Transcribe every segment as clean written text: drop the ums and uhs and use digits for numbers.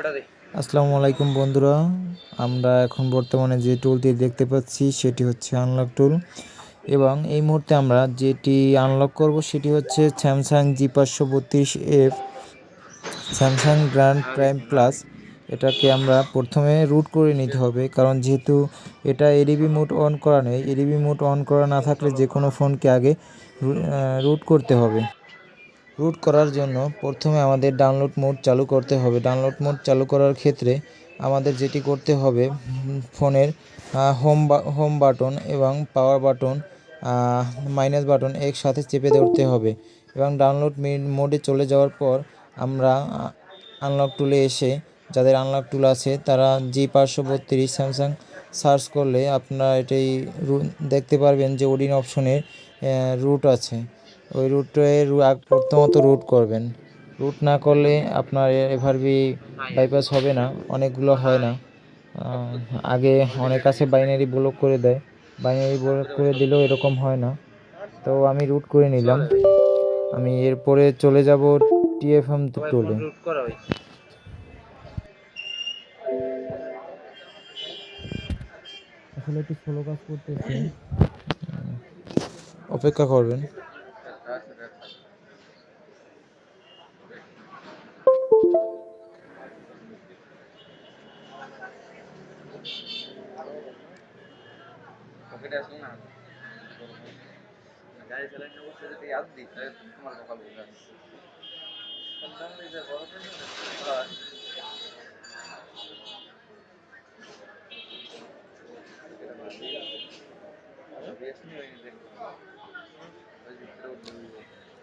আসসালামু আলাইকুম বন্ধুরা, আমরা এখন বর্তমানে যে টুলটি দেখতে পাচ্ছি সেটি হচ্ছে আনলক টুল। এবং এই মুহূর্তে আমরা যেটি আনলক করব সেটি হচ্ছে Samsung G532F Samsung grand prime plus. এটাকে আমরা প্রথমে রুট করে নিতে হবে, কারণ যেহেতু এটা এডিবি মোড অন করা নেই। এডিবি মোড অন করা না থাকলে যে কোনো ফোনকে আগে রুট করতে হবে। রুট করার জন্য প্রথমে আমাদের ডাউনলোড মোড চালু করতে হবে। ডাউনলোড মোড চালু করার ক্ষেত্রে আমাদের যেটি করতে হবে, ফোনের হোম বাটন এবং পাওয়ার বাটন, মাইনাস বাটন একসাথে চেপে ধরতে হবে। এবং ডাউনলোড মোডে চলে যাওয়ার পর আমরা আনলক টুলে এসে, যাদের আনলক টুল আছে তারা G532 স্যামসাং সার্চ করলে আপনারা এটাই দেখতে পারবেন যে ওডিন অপশনের রুট আছে। ওই রুটে প্রথমত রুট করবেন। রুট না করলে আপনার এফআরবি বাইপাস হবে না, অনেকগুলো হয় না। আগে অনেক আছে বাইনারি ব্লক করে দেয়, বাইনারি ব্লক করে দিলেও এরকম হয় না। তো আমি রুট করে নিলাম। আমি এরপরে চলে যাব টিএফএম টুলে। আসলে একটু স্লো কাজ করতেছে, অপেক্ষা করবেন।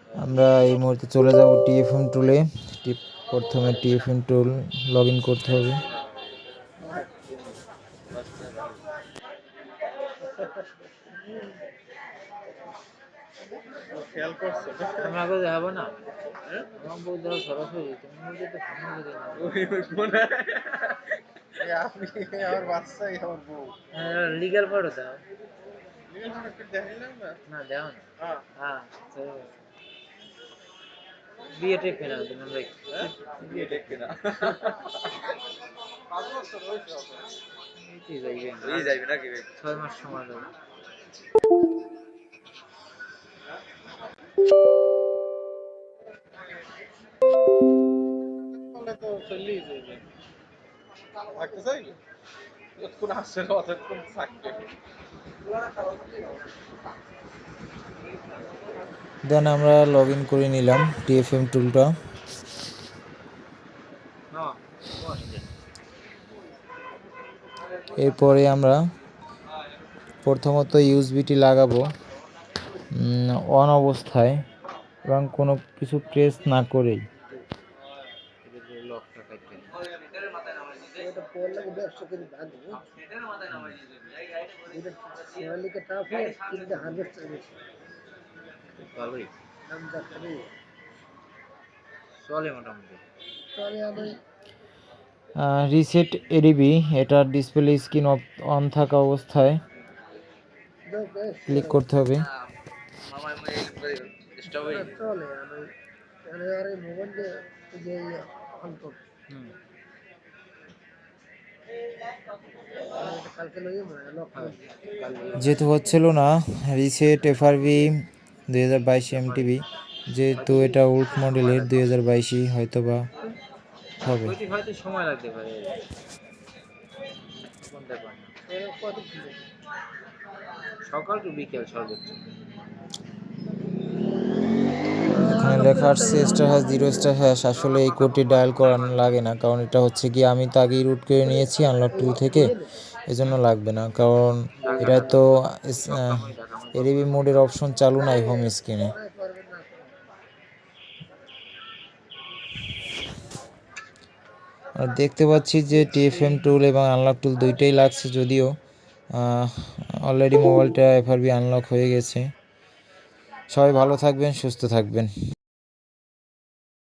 আমরা এই মুহূর্তে চলে যাব টিএফএম টুলে। প্রথমে টিএফএম টুল লগ ইন করতে হবে। খেয়াল করছো আমরা আগে দেখাবো না, আমার বউ ধরো সরাসরি তুমি যদি ফোন আপনি আমার বাচ্চাই আমার বউ লিগাল ফটো দাও। লিগেল ফটো দেখাইলাম না না দেও না। হ্যাঁ হ্যাঁ বিয়ে টেপ কেনা তুমি আমরা বিয়ে দেখবে না 5 বছর হয়েছে এই যাইবে নাকি ভাই 6 মাস সময় লাগবে। তাহলে তো চলেই যাবে থাকতে চাই যতক্ষণ আসছে না ততক্ষণ থাকবে দেন আমরা লগ ইন করে নিলাম টিএফএম টুলটা। এরপরে আমরা প্রথমত ইউএসবিটি লাগাবো অন অবস্থায় এবং কোনো কিছু প্রেস না করেই। ভালোই চলে মোটামুটি। রিসেট এডিবি, এটার ডিসপ্লে স্ক্রিন অন থাকা অবস্থায় ক্লিক করতে হবে। যেহেতু হচ্ছিল না রিসেট এফআরবি 2022 এমটিবি, যেহেতু এটা ওল্ড মডেলের 2022 হয়তো বা হবে। হয়তো সময় লাগতে পারে। সকাল টু বিকেল সর্বোচ্চ। এখানে লেখা আসছে *#0# আসলে এই কোডটি ডায়াল করা লাগে না, কারণ এটা হচ্ছে কি আমি তো আগেই রুট করে নিয়েছি আনলক টুল থেকে, এজন্য লাগবে না। কারণ এটা তো এডিবি মোডের অপশন চালু নাই হোম স্ক্রিনে। আর দেখতে পাচ্ছি যে টিএফএম টুল এবং আনলক টুল দুইটাই লাগছে, যদিও অলরেডি মোবাইলটা এফআরবি আনলক হয়ে গেছে। সবাই ভালো থাকবেন, সুস্থ থাকবেন।